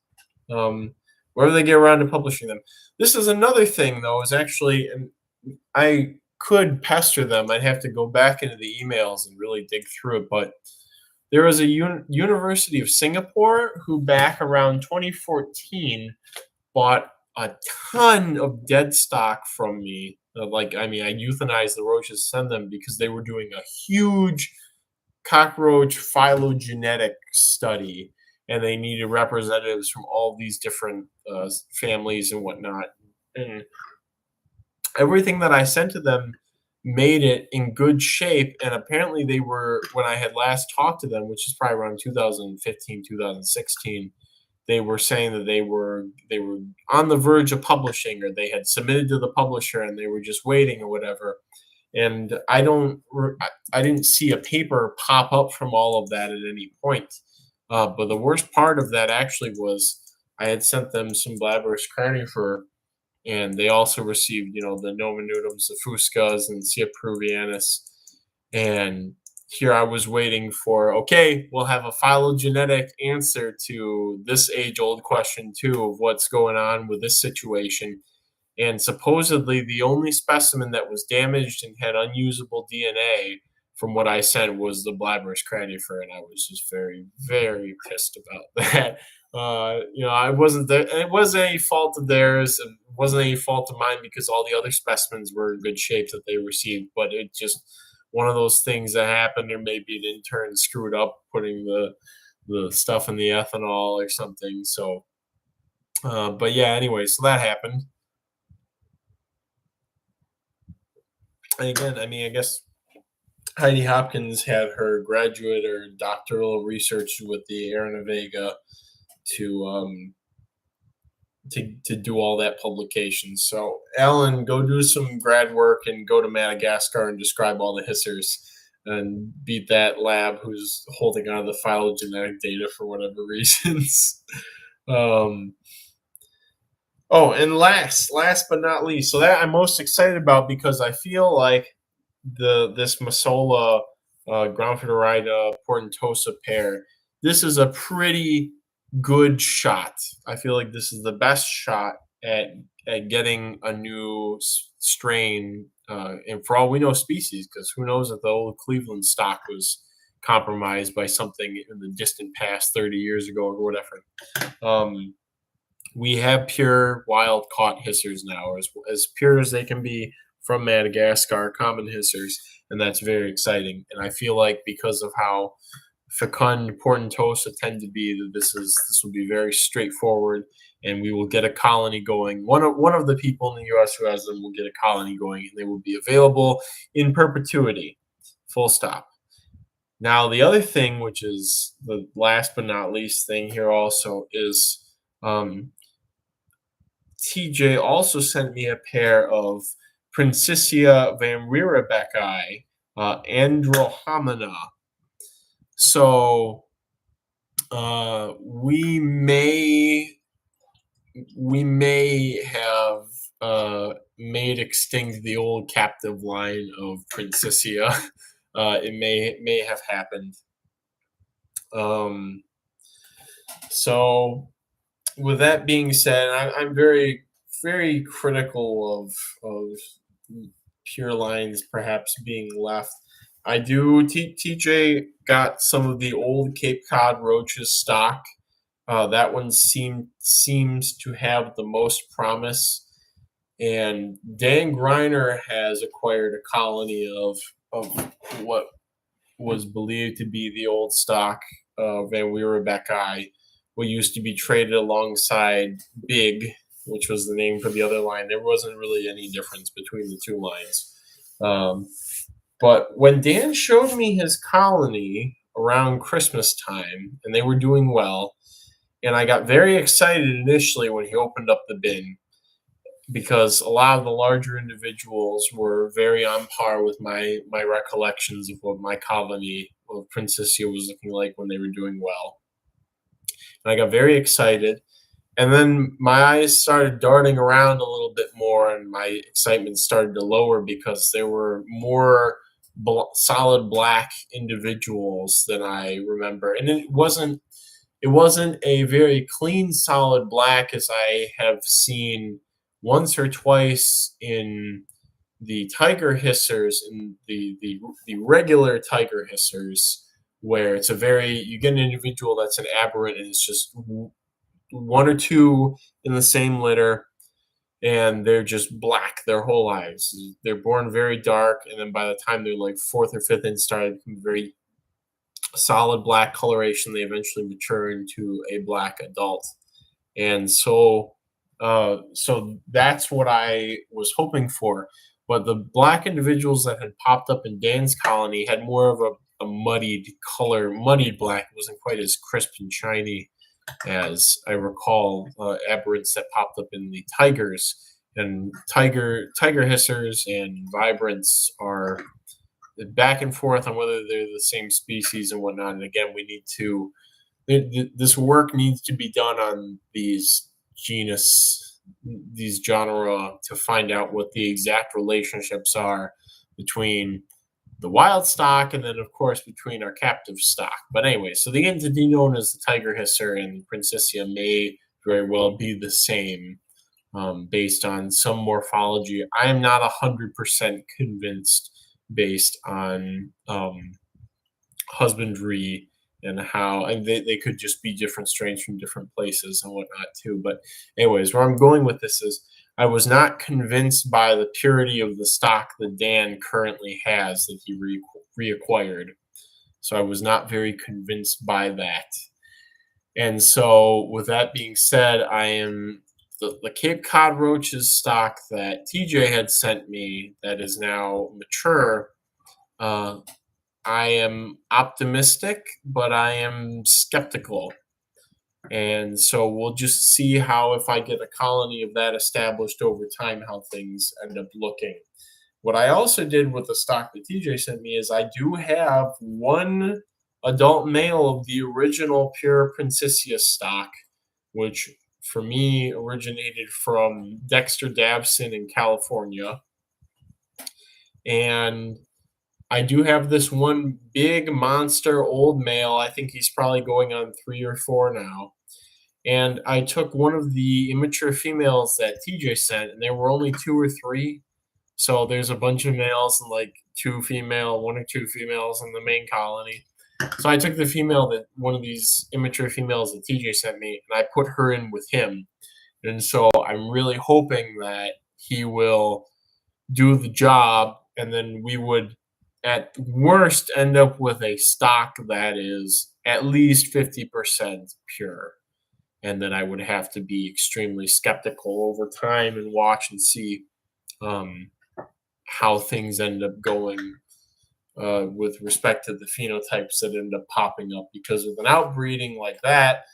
Whether they get around to publishing them. This is another thing, though, is actually, and I could pester them. I'd have to go back into the emails and really dig through it. But there was a University of Singapore who, back around 2014, bought a ton of dead stock from me. I euthanized the roaches, send them, because they were doing a huge cockroach phylogenetic study, and they needed representatives from all these different families and whatnot. And everything that I sent to them made it in good shape. And apparently they were, when I had last talked to them, which is probably around 2015, 2016, they were saying that they were on the verge of publishing, or they had submitted to the publisher and they were just waiting or whatever. And I didn't see a paper pop up from all of that at any point. But the worst part of that actually was I had sent them some Blabberus carnifer, and they also received, the Nominutums, the Fuscas, and Cia peruvianus. And here I was waiting for, okay, we'll have a phylogenetic answer to this age-old question too, of what's going on with this situation. And supposedly the only specimen that was damaged and had unusable DNA from what I sent was the Blabberus carnifer, and I was just very, very pissed about that. It wasn't any fault of theirs. It wasn't any fault of mine, because all the other specimens were in good shape that they received. But it just one of those things that happened, or maybe an intern screwed up putting the stuff in the ethanol or something. So, but yeah, anyway, so that happened. And again, I guess Heidi Hopkins had her graduate or doctoral research with the Aranavega to do all that publication. So, Alan, go do some grad work and go to Madagascar and describe all the hissers. and beat that lab who's holding on to the phylogenetic data for whatever reasons. um, oh, and last but not least, so that I'm most excited about because I feel like this Masola Groundfederida Portentosa pair, this is a pretty good shot. I feel like this is the best shot at getting a new strain, and for all we know, species, because who knows if the old Cleveland stock was compromised by something in the distant past 30 years ago or whatever. We have pure wild caught hissers now, as pure as they can be from Madagascar, common hissers, and that's very exciting. And I feel like because of how fecund Portentosa tend to be, that this will be very straightforward, and we will get a colony going. One of the people in the U.S. who has them will get a colony going, and they will be available in perpetuity, full stop. Now, the other thing, which is the last but not least thing here, also is. TJ also sent me a pair of Princessia van Rierebecki Andromeda. So we may have made extinct the old captive line of Princessia. It may have happened. So with that being said, I'm very, very critical of pure lines perhaps being left. I do. TJ got some of the old Cape Cod Roaches stock. That one seems to have the most promise. And Dan Greiner has acquired a colony of what was believed to be the old stock of Van Rierebecki, what used to be traded alongside Big, which was the name for the other line. There wasn't really any difference between the two lines. But when Dan showed me his colony around Christmas time, and they were doing well, and I got very excited initially when he opened up the bin, because a lot of the larger individuals were very on par with my recollections of what my colony of Princessia was looking like when they were doing well. And I got very excited. And then my eyes started darting around a little bit more, and my excitement started to lower because there were more solid black individuals than I remember. And it wasn't a very clean solid black as I have seen once or twice in the tiger hissers, in the regular tiger hissers, where it's you get an individual that's an aberrant, and it's just one or two in the same litter, and they're just black their whole lives. They're born very dark, and then by the time they're like fourth or fifth instar, very solid black coloration. They eventually mature into a black adult, and so that's what I was hoping for. But the black individuals that had popped up in Dan's colony had more of a muddied color, muddied black. It wasn't quite as crisp and shiny as I recall aberrants that popped up in the tigers. And tiger hissers and vibrants are back and forth on whether they're the same species and whatnot. And again, we need to this work needs to be done on these genera to find out what the exact relationships are between the wild stock and then, of course, between our captive stock. But anyway, so the entity known as the tiger hisser and Princessia may very well be the same based on some morphology. I am not 100% convinced based on husbandry and how, and they could just be different strains from different places and whatnot too. But anyways, where I'm going with this is I was not convinced by the purity of the stock that Dan currently has that he reacquired. So I was not very convinced by that. And so with that being said, I am the Cape Cod Roaches stock that TJ had sent me that is now mature. I am optimistic, but I am skeptical. And so we'll just see how, if I get a colony of that established over time, how things end up looking. what I also did with the stock that TJ sent me is I do have one adult male of the original pure Princessia stock, which for me originated from Dexter Dabson in California. And I do have this one big monster old male. I think he's probably going on 3 or 4 now. And I took one of the immature females that TJ sent, and there were only 2 or 3. So there's a bunch of males and like 1 or 2 females in the main colony. So I took the female that one of these immature females that TJ sent me, and I put her in with him. And so I'm really hoping that he will do the job, and then we would at worst end up with a stock that is at least 50% pure. And then I would have to be extremely skeptical over time and watch and see how things end up going with respect to the phenotypes that end up popping up. Because with an outbreeding like that,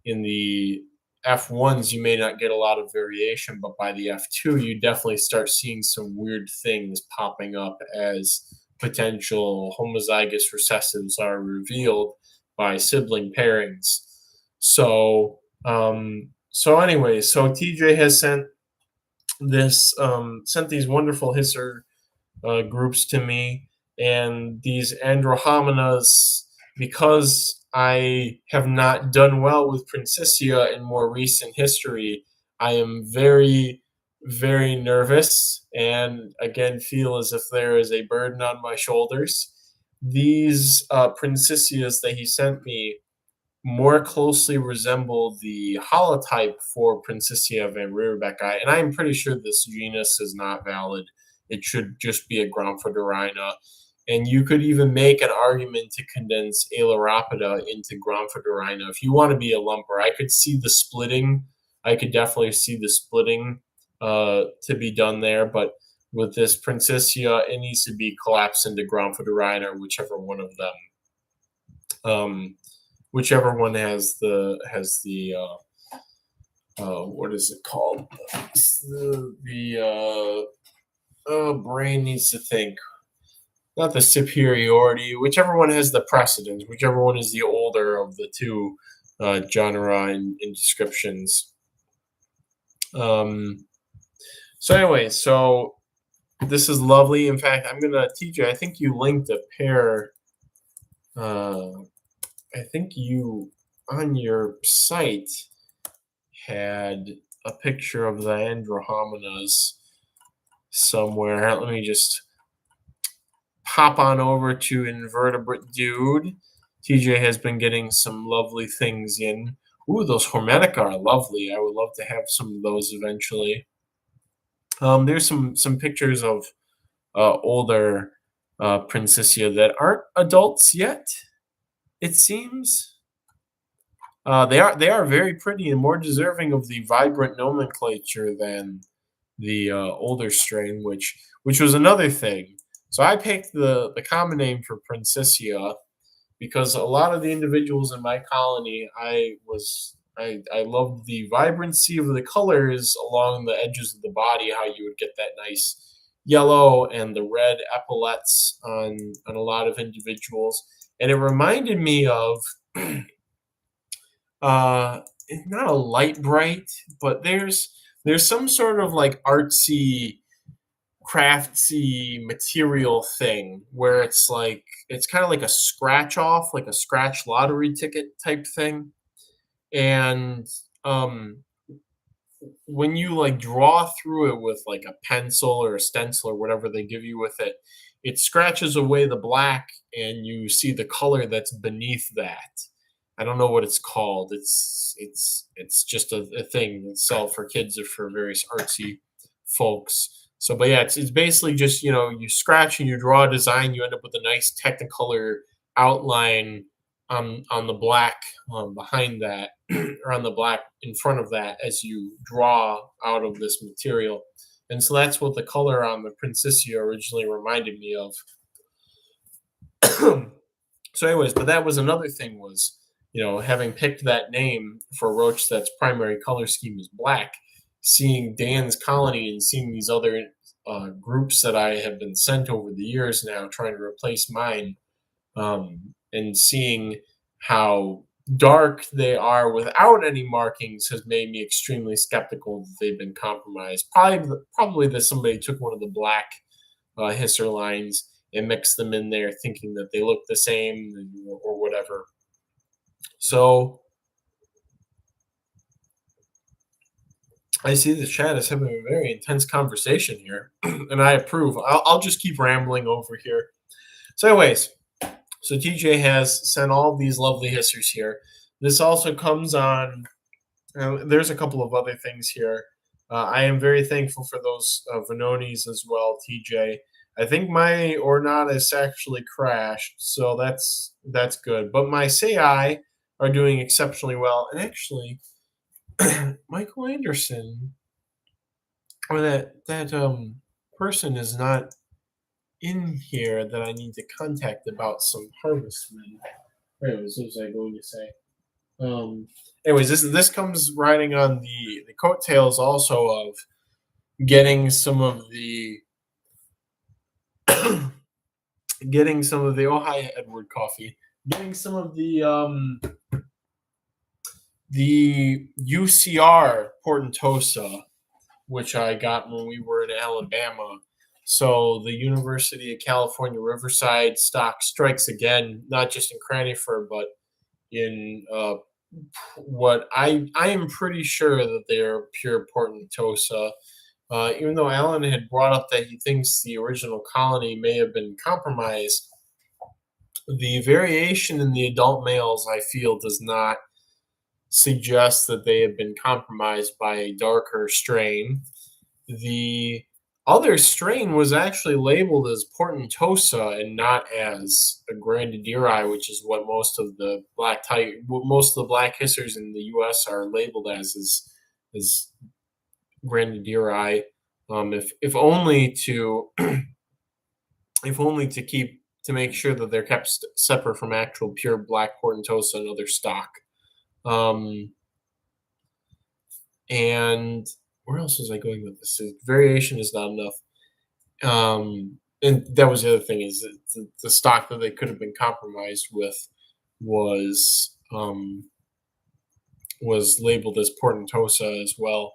in the F1s, you may not get a lot of variation, but by the F2, you definitely start seeing some weird things popping up as potential homozygous recessives are revealed by sibling pairings. So anyway, so TJ has sent these wonderful hisser groups to me, and these androhominas, because I have not done well with Princessia in more recent history, I am very, very nervous, and again feel as if there is a burden on my shoulders. These Princessias that he sent me more closely resemble the holotype for Princessia van Rierbecki, and I'm pretty sure this genus is not valid. It should just be a Gromphidorina. And you could even make an argument to condense Ailuropida into Gromphidorina. If you want to be a lumper, I could see the splitting. I could definitely see the splitting to be done there. But with this Princessia, it needs to be collapsed into Gromphidorina, or whichever one of them. Whichever one has the what is it called? Brain needs to think. Not the superiority. Whichever one has the precedence. Whichever one is the older of the two genera and descriptions. So anyway, so this is lovely. In fact, I'm gonna TJ. I think you linked a pair. I think you on your site had a picture of the androhominas somewhere. Let me just hop on over to Invertebrate Dude. TJ has been getting some lovely things in. Ooh, those Hermetica are lovely. I would love to have some of those eventually. There's some pictures of older Princessia that aren't adults yet, it seems. They are very pretty and more deserving of the vibrant nomenclature than the older strain, which was another thing. So I picked the common name for Princessia because a lot of the individuals in my colony, I loved the vibrancy of the colors along the edges of the body, how you would get that nice yellow and the red epaulets on a lot of individuals. And it reminded me of not a light bright, but there's some sort of like artsy, craftsy material thing where it's kind of like a scratch off, like a scratch lottery ticket type thing. And when you like draw through it with like a pencil or a stencil or whatever they give you with it, it scratches away the black and you see the color that's beneath that. I don't know what it's called. It's just a thing that's sold for kids or for various artsy folks. So, but yeah, it's basically just, you scratch and you draw a design, you end up with a nice Technicolor outline on the black behind that, or on the black in front of that as you draw out of this material. And so that's what the color on the Princessia originally reminded me of. So anyways, but that was another thing was, having picked that name for Roach that's primary color scheme is black, seeing Dan's colony and seeing these other groups that I have been sent over the years now, trying to replace mine, and seeing how dark they are without any markings has made me extremely skeptical that they've been compromised. Probably that somebody took one of the black hisser lines and mixed them in there, thinking that they look the same or whatever. So I see the chat is having a very intense conversation here, and I approve. I'll just keep rambling over here. So, anyways, so TJ has sent all these lovely hissers here. This also comes on. There's a couple of other things here. I am very thankful for those Vanonis as well, TJ. I think my Ornatus actually crashed, so that's good. But my Sei are doing exceptionally well, and actually, Michael Anderson, or that person is not in here that I need to contact about some harvestmen. Anyways, what was I going to say? Anyways, this comes riding on the coattails also of getting some of the oh hi Edward Coffee, getting some of the UCR Portentosa, which I got when we were in Alabama. So the University of California Riverside stock strikes again, not just in Crannyford, but in what I am pretty sure that they are pure Portentosa. Even though Alan had brought up that he thinks the original colony may have been compromised, the variation in the adult males, I feel, does not suggest that they have been compromised by a darker strain. The other strain was actually labeled as Portentosa and not as a Grandadiri, which is what most of the black hissers in the U.S. are labeled as Grandadiri. If only to make sure that they're kept separate from actual pure black Portentosa and other stock. And where else was I going with this? Variation is not enough. And that was the other thing, is that the stock that they could have been compromised with was labeled as Portentosa as well.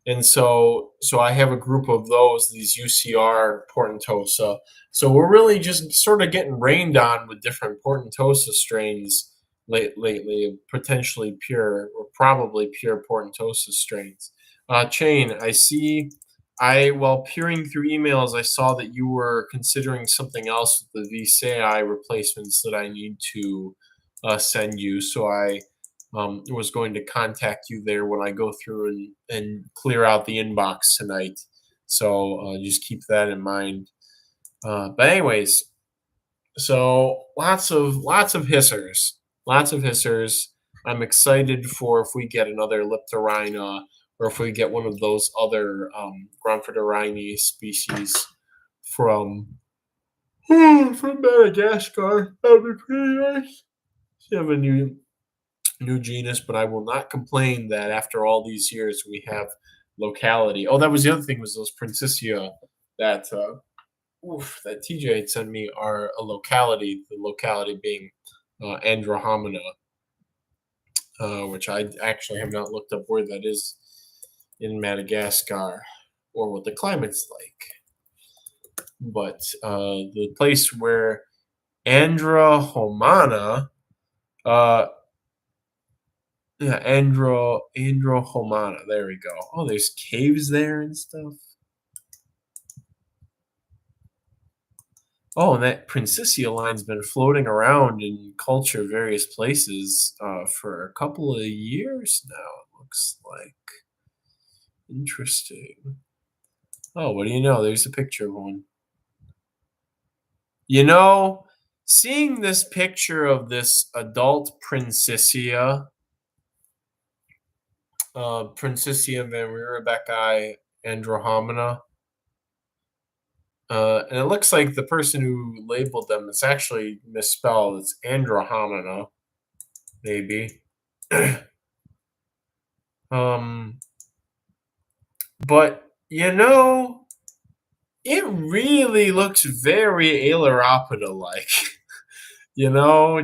And so I have a group of these UCR Portentosa. So we're really just sort of getting rained on with different Portentosa strains lately, potentially pure or probably pure Portentosa strains. Chain, I see. While peering through emails, I saw that you were considering something else with the VCI replacements that I need to send you. So I was going to contact you there when I go through and clear out the inbox tonight. So just keep that in mind. But anyways, so lots of hissers. I'm excited for if we get another Leptorhina, or if we get one of those other Gronfodorhini species from Madagascar. That would be pretty nice. You have a new genus, but I will not complain that after all these years we have locality. Oh, that was the other thing, was those Princessia that that TJ had sent me are a locality. The locality being Andromeda, which I actually have not looked up where that is in Madagascar or what the climate's like. But the place where Andromeda, Andromeda. There we go. Oh, there's caves there and stuff. Oh, and that Princessia line's been floating around in culture various places for a couple of years now, it looks like. Interesting. Oh, what do you know? There's a picture of one. You know, seeing this picture of this adult Princessia, Princessia van Rebecca Andromeda, and it looks like the person who labeled them, it's actually misspelled. It's Andromeda, maybe. But you know, it really looks very Aileropida-like.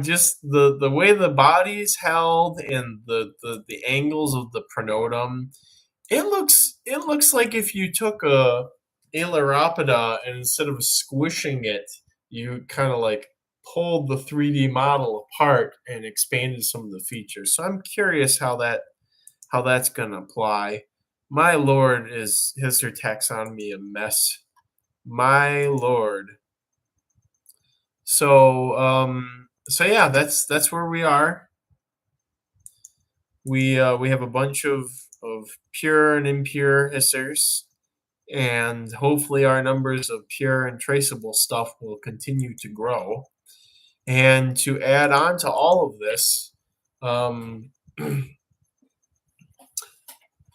Just the way the body's held and the angles of the pronotum. It looks like if you took a Aileropida and instead of squishing it, you kind of like pulled the 3D model apart and expanded some of the features. So I'm curious how that's gonna apply. My lord, is her taxonomy a mess? My lord. So yeah, that's where we are. We have a bunch of pure and impure hissers, and hopefully our numbers of pure and traceable stuff will continue to grow. And to add on to all of this, um,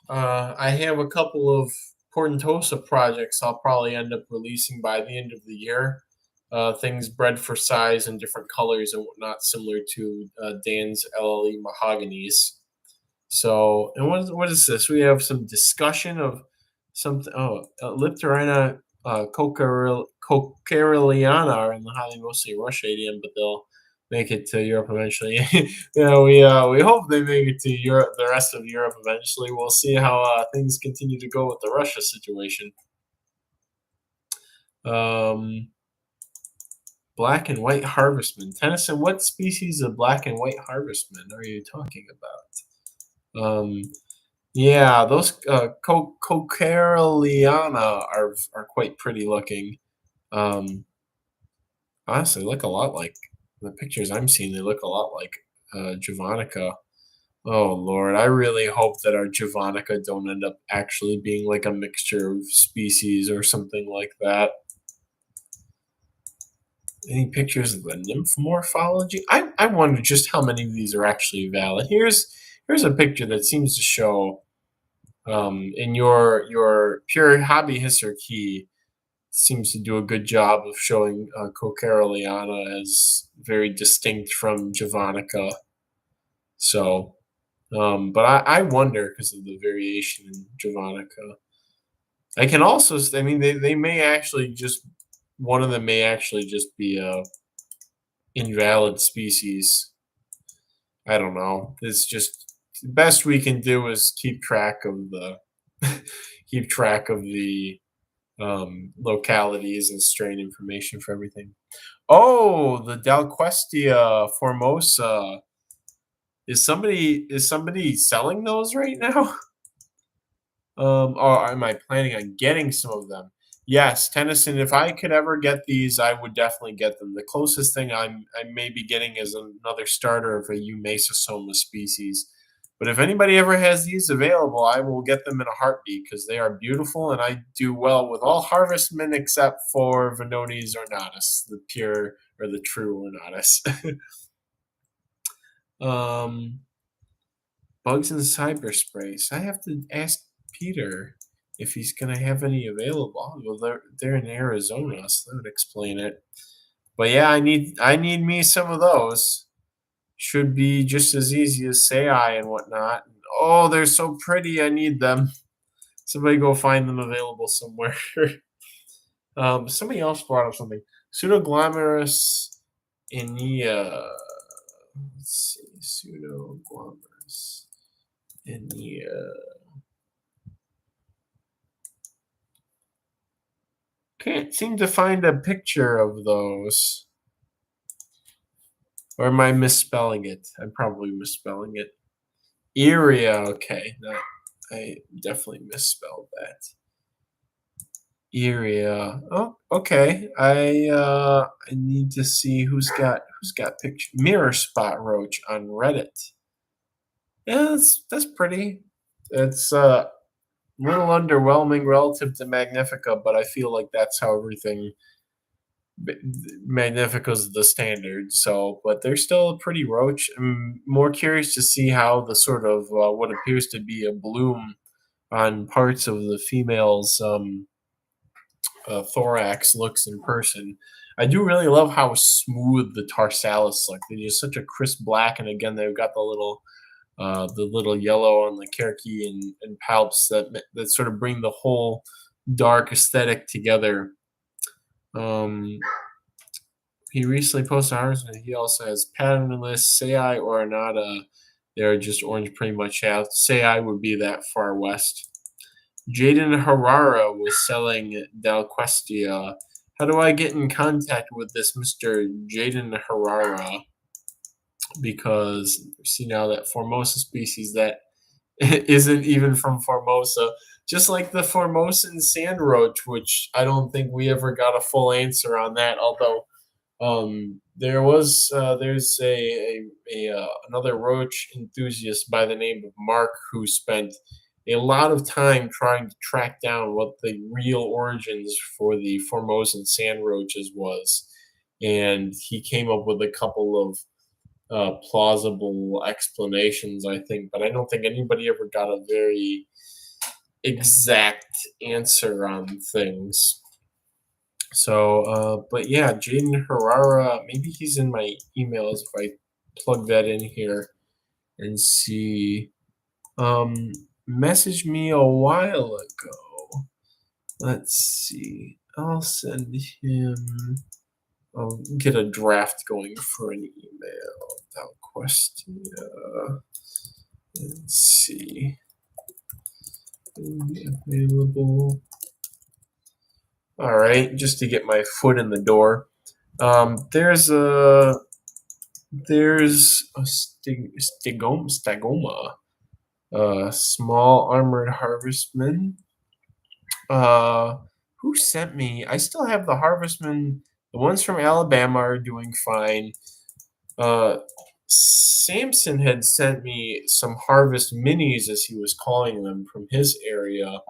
I have a couple of Portentosa projects I'll probably end up releasing by the end of the year. Things bred for size and different colors and whatnot, similar to Dan's LLE Mahoganies. So, and what is this? We have some discussion of something. Oh, Liptorina cocarelliana are in the highly mostly Russiadium, but they'll make it to Europe eventually. We hope they make it to Europe, the rest of Europe eventually. We'll see how things continue to go with the Russia situation. Black and white harvestman. Tennyson, what species of black and white harvestman are you talking about? Yeah, those Cocarelliana are quite pretty looking. Honestly, look a lot like the pictures I'm seeing. They look a lot like Javanica. Oh Lord, I really hope that our Javanica don't end up actually being like a mixture of species or something like that. Any pictures of the nymph morphology? I wonder just how many of these are actually valid. Here's a picture that seems to show in your pure hobby hisser key seems to do a good job of showing Cocarelliana as very distinct from Javanica. So, but I wonder because of the variation in Javanica. I can also, I mean, they may actually just, one of them may actually just be a invalid species. I don't know. It's just the best we can do is keep track of the keep track of the localities and strain information for everything. Oh, the Dalquestia formosa. Is somebody selling those right now? Or am I planning on getting some of them? Yes, Tennyson. If I could ever get these, I would definitely get them. The closest thing I may be getting is another starter of a Eumesosoma species. But if anybody ever has these available, I will get them in a heartbeat because they are beautiful, and I do well with all harvestmen except for Venoni's ornatus, the pure or the true ornatus. Bugs and cyber sprays. I have to ask Peter if he's gonna have any available. Well, they're in Arizona, so that would explain it. But yeah, I need me some of those. Should be just as easy as Sai and whatnot. Oh, they're so pretty. I need them. Somebody go find them available somewhere. Somebody else brought up something. Pseudoglomerus Inea. Let's see. Pseudoglomerus Inea. Can't seem to find a picture of those. Or am I misspelling it? I'm probably misspelling it. Iria, okay. No, I definitely misspelled that. Iria. Oh, okay. I need to see who's got picture mirror spot roach on Reddit. Yeah, that's pretty. It's a little underwhelming relative to Magnifica, but I feel like that's how everything Magnifica's the standard. So, but they're still a pretty roach. I'm more curious to see how the sort of what appears to be a bloom on parts of the female's thorax looks in person. I do really love how smooth the tarsalis look. They're just such a crisp black, and again, they've got the little yellow on the cerci and palps that sort of bring the whole dark aesthetic together. He recently posted ours, and he also has patternless, Sei or Anada. They're just orange pretty much out. Sei would be that far west. Jaden Harara was selling Dalquestia. How do I get in contact with this Mr. Jaden Harara? Because see now that Formosa species that isn't even from Formosa, just like the Formosan sand roach, which I don't think we ever got a full answer on that. Although there's another roach enthusiast by the name of Mark who spent a lot of time trying to track down what the real origins for the Formosan sand roaches was, and he came up with a couple of plausible explanations, I think, but I don't think anybody ever got a very exact answer on things. So, but yeah, Jaden Herrera, maybe he's in my emails if I plug that in here and see. Messaged me a while ago. Let's see. I'll send him. I'll get a draft going for an email. Without question. Let's see. Available. All right, just to get my foot in the door. There's a stagoma, small armored harvestman. Who sent me? I still have the harvestman. The ones from Alabama are doing fine. Samson had sent me some harvest minis, as he was calling them, from his area,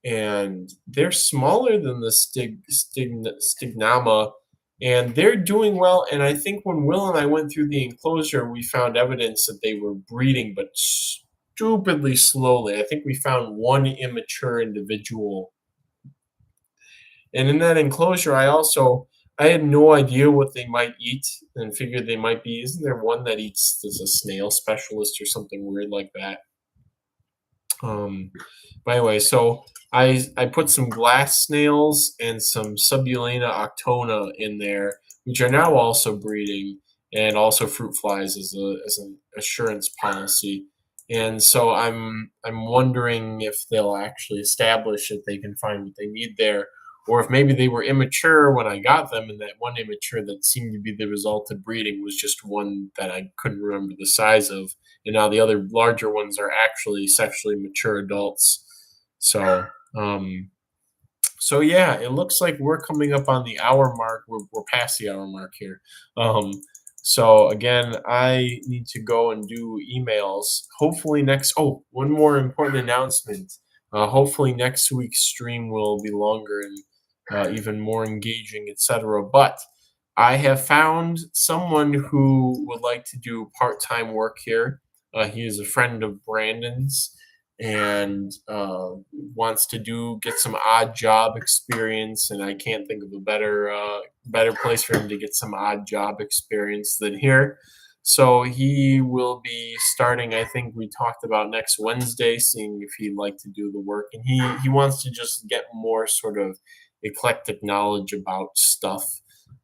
and they're smaller than the stignama, and they're doing well. And I think when Will and I went through the enclosure, we found evidence that they were breeding, but stupidly slowly. I think we found one immature individual. And in that enclosure, I had no idea what they might eat and figured they might be. Isn't there one that eats as a snail specialist or something weird like that? But anyway, so I put some glass snails and some Subulena octona in there, which are now also breeding, and also fruit flies as an assurance policy. And so I'm wondering if they'll actually establish if they can find what they need there, or if maybe they were immature when I got them, and that one immature that seemed to be the result of breeding was just one that I couldn't remember the size of, and now the other larger ones are actually sexually mature adults. So, so yeah, it looks like we're coming up on the hour mark. We're past the hour mark here. So again, I need to go and do emails. Hopefully next. Oh, one more important announcement. Hopefully next week's stream will be longer and even more engaging, etc. But I have found someone who would like to do part-time work here. He is a friend of Brandon's and wants to get some odd job experience, and I can't think of a better place for him to get some odd job experience than here. So he will be starting, I think we talked about next Wednesday, seeing if he'd like to do the work, and he wants to just get more sort of eclectic knowledge about stuff.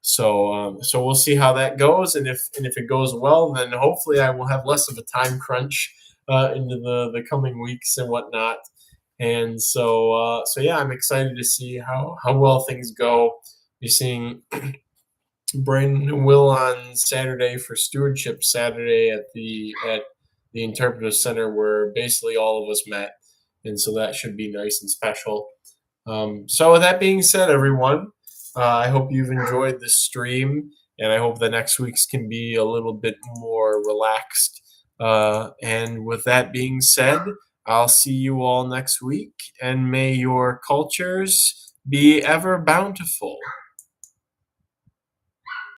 So we'll see how that goes, and if it goes well, then hopefully I will have less of a time crunch into the coming weeks and whatnot. And so yeah, I'm excited to see how well things go. You're seeing Brandon and Will on Saturday for Stewardship Saturday at the Interpretive Center, where basically all of us met, and so that should be nice and special. So with that being said, everyone, I hope you've enjoyed this stream, and I hope the next week's can be a little bit more relaxed. And with that being said, I'll see you all next week, and may your cultures be ever bountiful.